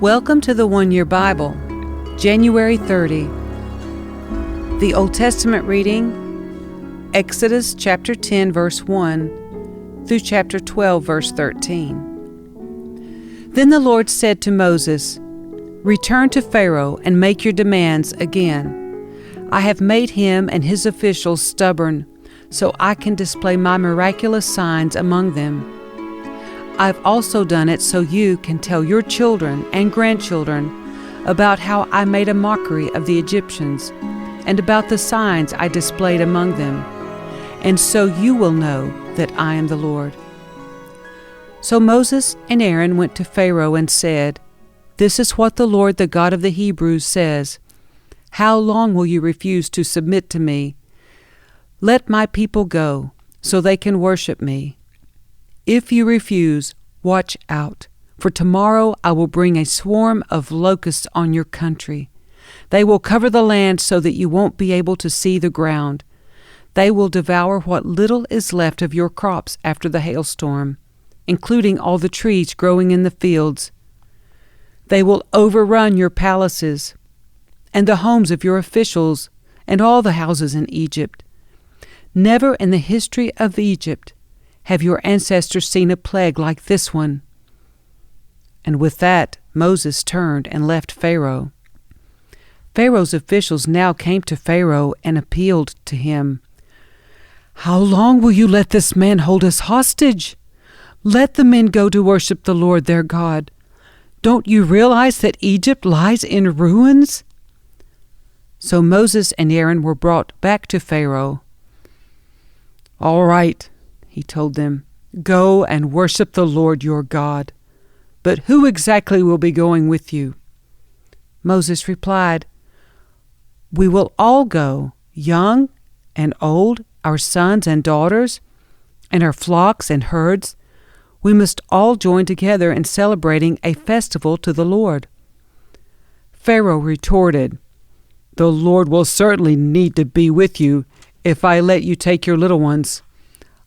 Welcome to the One Year Bible, January 30. The Old Testament reading, Exodus chapter 10, verse 1 through chapter 12, verse 13. Then the Lord said to Moses, "Return to Pharaoh and make your demands again. I have made him and his officials stubborn, so I can display my miraculous signs among them. I've also done it so you can tell your children and grandchildren about how I made a mockery of the Egyptians and about the signs I displayed among them, and so you will know that I am the Lord." So Moses and Aaron went to Pharaoh and said, "This is what the Lord, the God of the Hebrews, says. How long will you refuse to submit to me? Let my people go, so they can worship me. If you refuse, watch out, for tomorrow I will bring a swarm of locusts on your country. They will cover the land so that you won't be able to see the ground. They will devour what little is left of your crops after the hailstorm, including all the trees growing in the fields. They will overrun your palaces and the homes of your officials and all the houses in Egypt. Never in the history of Egypt have your ancestors seen a plague like this one." And with that, Moses turned and left Pharaoh. Pharaoh's officials now came to Pharaoh and appealed to him. "How long will you let this man hold us hostage? Let the men go to worship the Lord their God. Don't you realize that Egypt lies in ruins?" So Moses and Aaron were brought back to Pharaoh. "All right," he told them, "go and worship the Lord your God. But who exactly will be going with you?" Moses replied, "We will all go, young and old, our sons and daughters, and our flocks and herds. We must all join together in celebrating a festival to the Lord." Pharaoh retorted, "The Lord will certainly need to be with you if I let you take your little ones.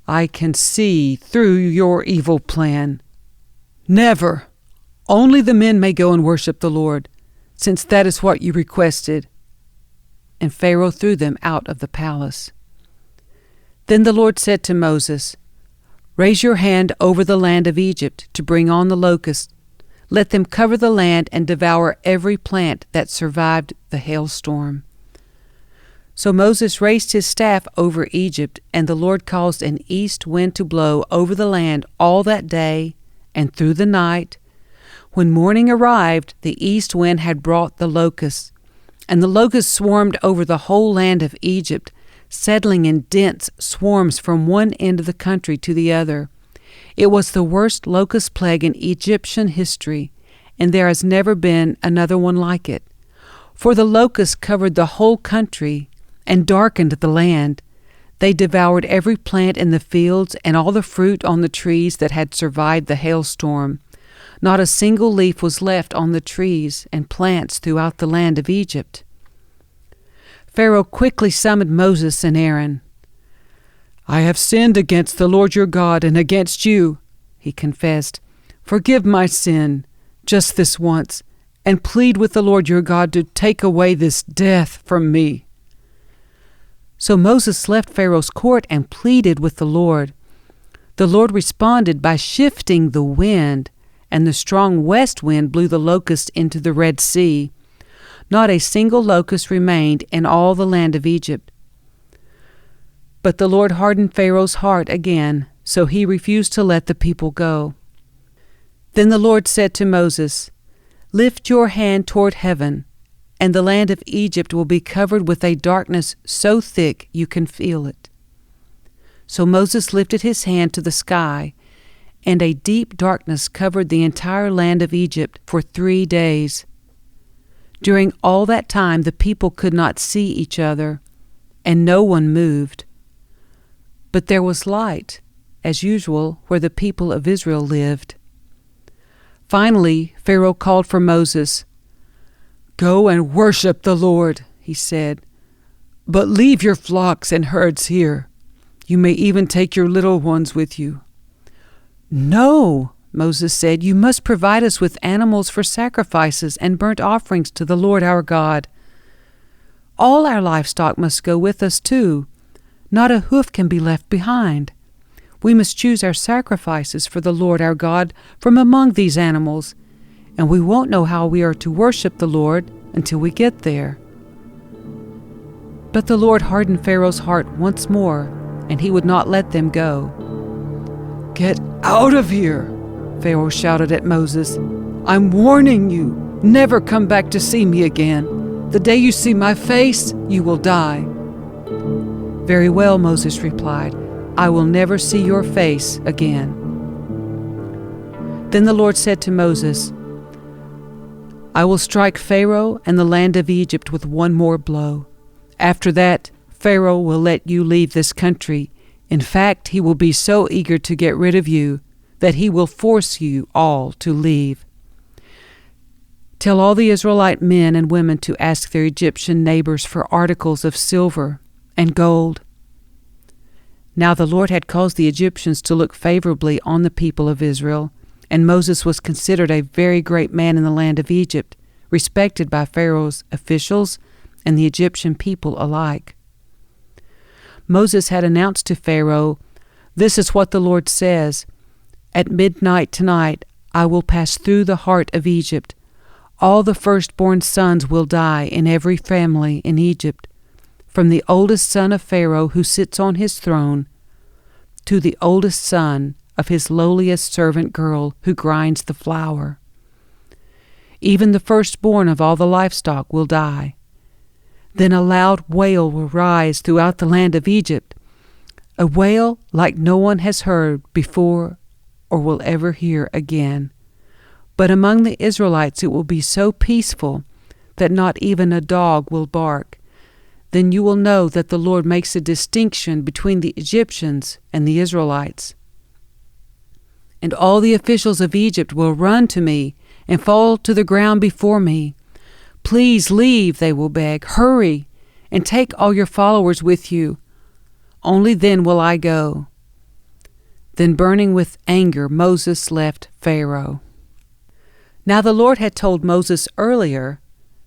I can see through your evil plan. Never! Only the men may go and worship the Lord, since that is what you requested." And Pharaoh threw them out of the palace. Then the Lord said to Moses, "Raise your hand over the land of Egypt to bring on the locusts. Let them cover the land and devour every plant that survived the hailstorm." So Moses raised his staff over Egypt, and the Lord caused an east wind to blow over the land all that day and through the night. When morning arrived, the east wind had brought the locusts, and the locusts swarmed over the whole land of Egypt, settling in dense swarms from one end of the country to the other. It was the worst locust plague in Egyptian history, and there has never been another one like it. For the locusts covered the whole country and darkened the land. They devoured every plant in the fields and all the fruit on the trees that had survived the hailstorm. Not a single leaf was left on the trees and plants throughout the land of Egypt. Pharaoh quickly summoned Moses and Aaron. "I have sinned against the Lord your God and against you," he confessed. "Forgive my sin just this once, and plead with the Lord your God to take away this death from me." So Moses left Pharaoh's court and pleaded with the Lord. The Lord responded by shifting the wind, and the strong west wind blew the locusts into the Red Sea. Not a single locust remained in all the land of Egypt. But the Lord hardened Pharaoh's heart again, so he refused to let the people go. Then the Lord said to Moses, "Lift your hand toward heaven, and the land of Egypt will be covered with a darkness so thick you can feel it." So Moses lifted his hand to the sky, and a deep darkness covered the entire land of Egypt for 3 days. During all that time the people could not see each other, and no one moved. But there was light, as usual, where the people of Israel lived. Finally, Pharaoh called for Moses. "Go and worship the Lord," he said, "but leave your flocks and herds here. You may even take your little ones with you." "No," Moses said, "you must provide us with animals for sacrifices and burnt offerings to the Lord our God. All our livestock must go with us too. Not a hoof can be left behind. We must choose our sacrifices for the Lord our God from among these animals, and we won't know how we are to worship the Lord until we get there." But the Lord hardened Pharaoh's heart once more, and he would not let them go. "Get out of here," Pharaoh shouted at Moses. "I'm warning you, never come back to see me again. The day you see my face, you will die." "Very well," Moses replied. "I will never see your face again." Then the Lord said to Moses, "I will strike Pharaoh and the land of Egypt with one more blow. After that, Pharaoh will let you leave this country. In fact, he will be so eager to get rid of you that he will force you all to leave. Tell all the Israelite men and women to ask their Egyptian neighbors for articles of silver and gold." Now the Lord had caused the Egyptians to look favorably on the people of Israel, and Moses was considered a very great man in the land of Egypt, respected by Pharaoh's officials and the Egyptian people alike. Moses had announced to Pharaoh, "This is what the Lord says. At midnight tonight I will pass through the heart of Egypt. All the firstborn sons will die in every family in Egypt, from the oldest son of Pharaoh who sits on his throne to the oldest son of his lowliest servant girl who grinds the flour. Even the firstborn of all the livestock will die. Then a loud wail will rise throughout the land of Egypt, a wail like no one has heard before or will ever hear again. But among the Israelites it will be so peaceful that not even a dog will bark. Then you will know that the Lord makes a distinction between the Egyptians and the Israelites. And all the officials of Egypt will run to me and fall to the ground before me. 'Please leave,' they will beg. 'Hurry, and take all your followers with you. Only then will I go.'" Then, burning with anger, Moses left Pharaoh. Now the Lord had told Moses earlier,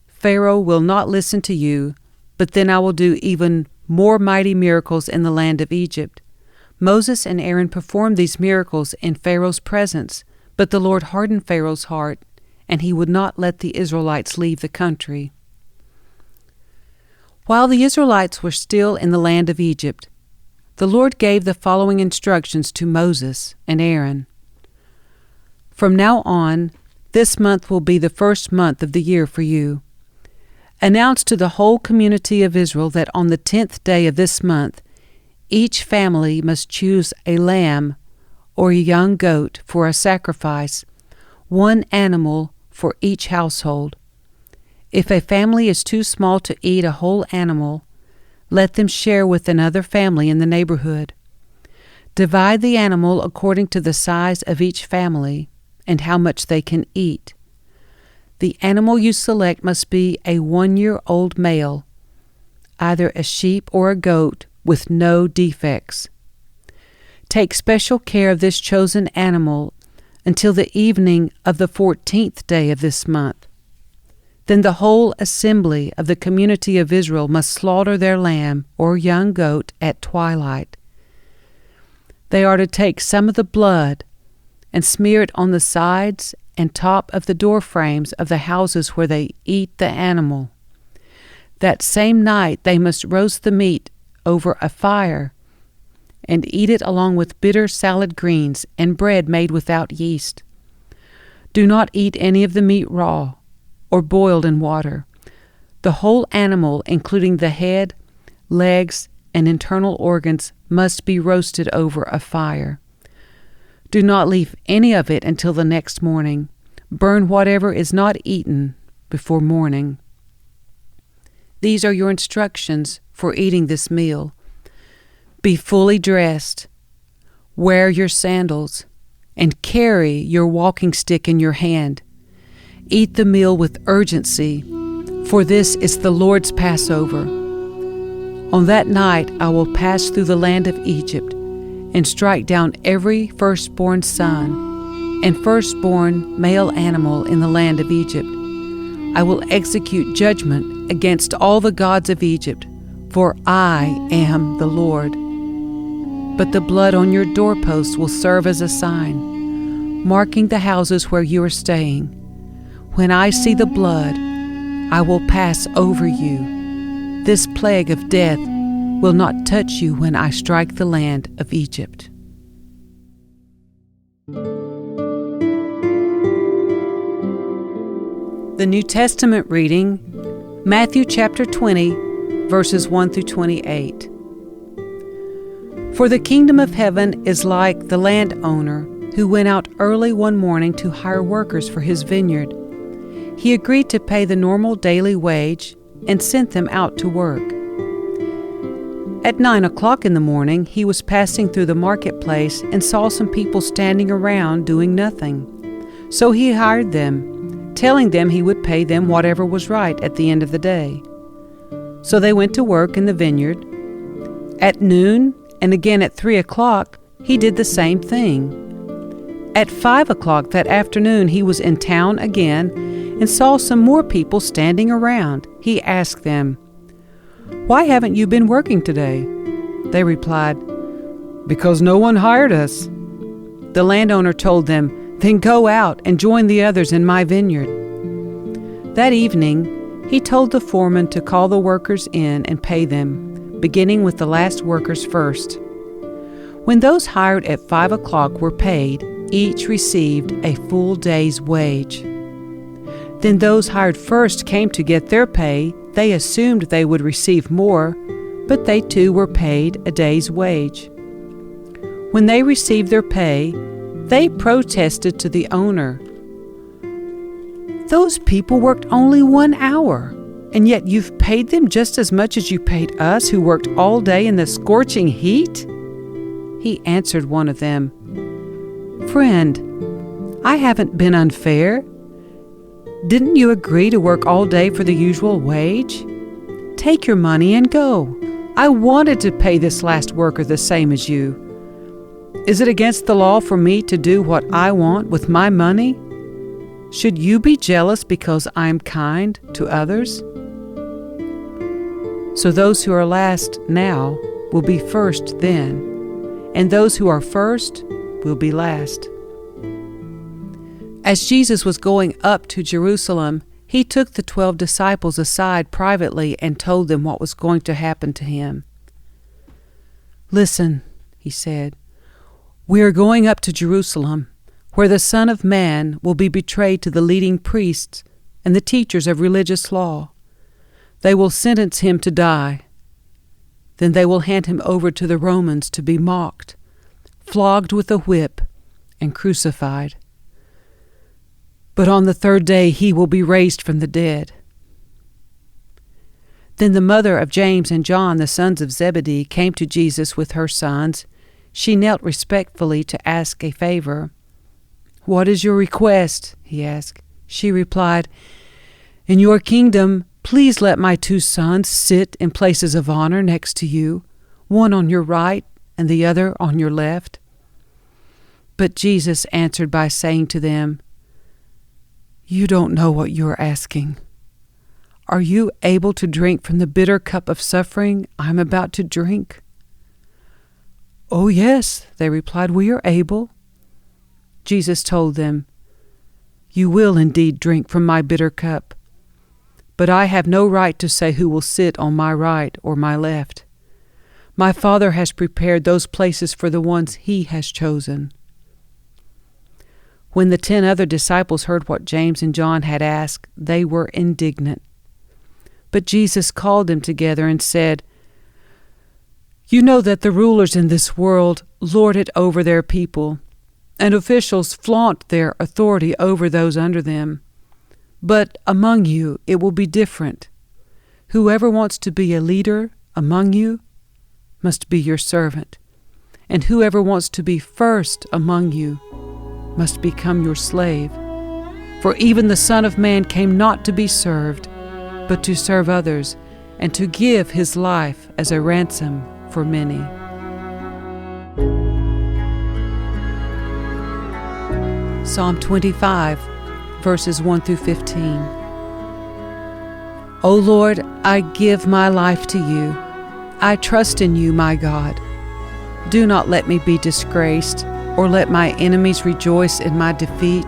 "Pharaoh will not listen to you, but then I will do even more mighty miracles in the land of Egypt." Moses and Aaron performed these miracles in Pharaoh's presence, but the Lord hardened Pharaoh's heart, and he would not let the Israelites leave the country. While the Israelites were still in the land of Egypt, the Lord gave the following instructions to Moses and Aaron. "From now on, this month will be the first month of the year for you. Announce to the whole community of Israel that on the 10th day of this month, each family must choose a lamb or a young goat for a sacrifice, one animal for each household. If a family is too small to eat a whole animal, let them share with another family in the neighborhood. Divide the animal according to the size of each family and how much they can eat. The animal you select must be a 1-year-old male, either a sheep or a goat with no defects. Take special care of this chosen animal until the evening of the 14th day of this month. Then the whole assembly of the community of Israel must slaughter their lamb or young goat at twilight. They are to take some of the blood and smear it on the sides and top of the door frames of the houses where they eat the animal. That same night they must roast the meat over a fire and eat it along with bitter salad greens and bread made without yeast. Do not eat any of the meat raw or boiled in water. The whole animal, including the head, legs, and internal organs, must be roasted over a fire. Do not leave any of it until the next morning. Burn whatever is not eaten before morning. These are your instructions for eating this meal. Be fully dressed, wear your sandals, and carry your walking stick in your hand. Eat the meal with urgency, for this is the Lord's Passover. On that night I will pass through the land of Egypt and strike down every firstborn son and firstborn male animal in the land of Egypt. I will execute judgment against all the gods of Egypt, for I am the Lord. But the blood on your doorposts will serve as a sign, marking the houses where you are staying. When I see the blood, I will pass over you. This plague of death will not touch you when I strike the land of Egypt. The New Testament reading, Matthew chapter 20, verses 1 through 28. For the kingdom of heaven is like the landowner who went out early one morning to hire workers for his vineyard. He agreed to pay the normal daily wage and sent them out to work. At 9 o'clock in the morning, he was passing through the marketplace and saw some people standing around doing nothing. So he hired them, telling them he would pay them whatever was right at the end of the day. So they went to work in the vineyard. At noon and again at 3 o'clock, he did the same thing. At 5 o'clock that afternoon, he was in town again and saw some more people standing around. He asked them, "Why haven't you been working today?" They replied, "Because no one hired us." The landowner told them, "Then go out and join the others in my vineyard." That evening, he told the foreman to call the workers in and pay them, beginning with the last workers first. When those hired at 5 o'clock were paid, each received a full day's wage. Then those hired first came to get their pay. They assumed they would receive more, but they too were paid a day's wage. When they received their pay, they protested to the owner. "Those people worked only 1 hour, and yet you've paid them just as much as you paid us who worked all day in the scorching heat?" He answered one of them, "Friend, I haven't been unfair. Didn't you agree to work all day for the usual wage? Take your money and go. I wanted to pay this last worker the same as you. Is it against the law for me to do what I want with my money? Should you be jealous because I am kind to others?" So those who are last now will be first then, and those who are first will be last. As Jesus was going up to Jerusalem, he took the 12 disciples aside privately and told them what was going to happen to him. "Listen," he said, "we are going up to Jerusalem, where the Son of Man will be betrayed to the leading priests and the teachers of religious law. They will sentence him to die. Then they will hand him over to the Romans to be mocked, flogged with a whip, and crucified. But on the third day he will be raised from the dead." Then the mother of James and John, the sons of Zebedee, came to Jesus with her sons. She knelt respectfully to ask a favor. "What is your request?" he asked. She replied, "In your kingdom, please let my 2 sons sit in places of honor next to you, one on your right and the other on your left." But Jesus answered by saying to them, "You don't know what you are asking. Are you able to drink from the bitter cup of suffering I am about to drink?" "Oh, yes," they replied, "we are able." Jesus told them, "You will indeed drink from my bitter cup, but I have no right to say who will sit on my right or my left. My Father has prepared those places for the ones he has chosen." When the 10 other disciples heard what James and John had asked, they were indignant. But Jesus called them together and said, "You know that the rulers in this world lord it over their people, and officials flaunt their authority over those under them. But among you it will be different. Whoever wants to be a leader among you must be your servant, and whoever wants to be first among you must become your slave. For even the Son of Man came not to be served, but to serve others, and to give his life as a ransom for many. Psalm 25, verses 1 through 15. O Lord, I give my life to you. I trust in you, my God. Do not let me be disgraced, or let my enemies rejoice in my defeat.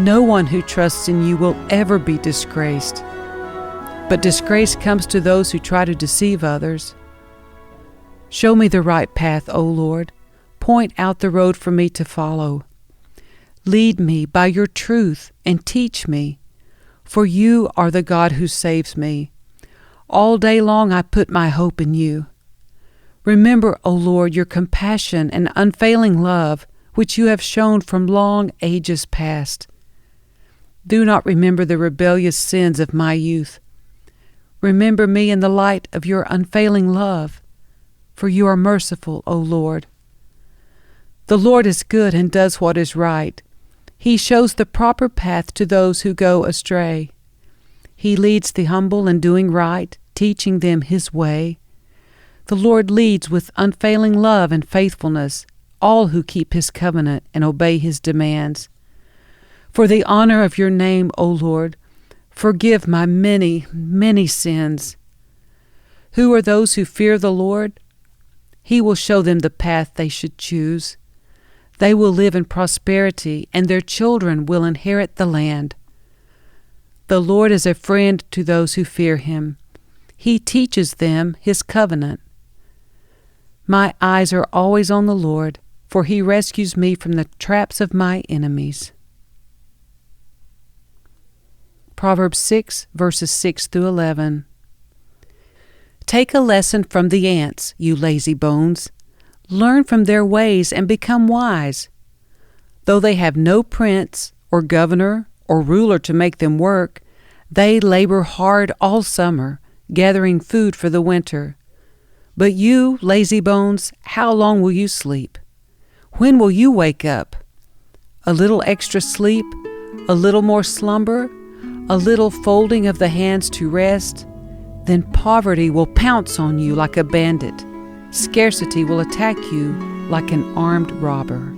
No one who trusts in you will ever be disgraced, but disgrace comes to those who try to deceive others. Show me the right path, O Lord. Point out the road for me to follow. Lead me by your truth and teach me, for you are the God who saves me. All day long I put my hope in you. Remember, O Lord, your compassion and unfailing love, which you have shown from long ages past. Do not remember the rebellious sins of my youth. Remember me in the light of your unfailing love, for you are merciful, O Lord. The Lord is good and does what is right. He shows the proper path to those who go astray. He leads the humble in doing right, teaching them his way. The Lord leads with unfailing love and faithfulness all who keep his covenant and obey his demands. For the honor of your name, O Lord, forgive my many, many sins. Who are those who fear the Lord? He will show them the path they should choose. They will live in prosperity, and their children will inherit the land. The Lord is a friend to those who fear him. He teaches them his covenant. My eyes are always on the Lord, for he rescues me from the traps of my enemies. Proverbs 6, verses 6 through 11. Take a lesson from the ants, you lazy bones. Learn from their ways and become wise. Though they have no prince or governor or ruler to make them work, they labor hard all summer, gathering food for the winter. But you, lazy bones, how long will you sleep? When will you wake up? A little extra sleep, a little more slumber, a little folding of the hands to rest, then poverty will pounce on you like a bandit. Scarcity will attack you like an armed robber.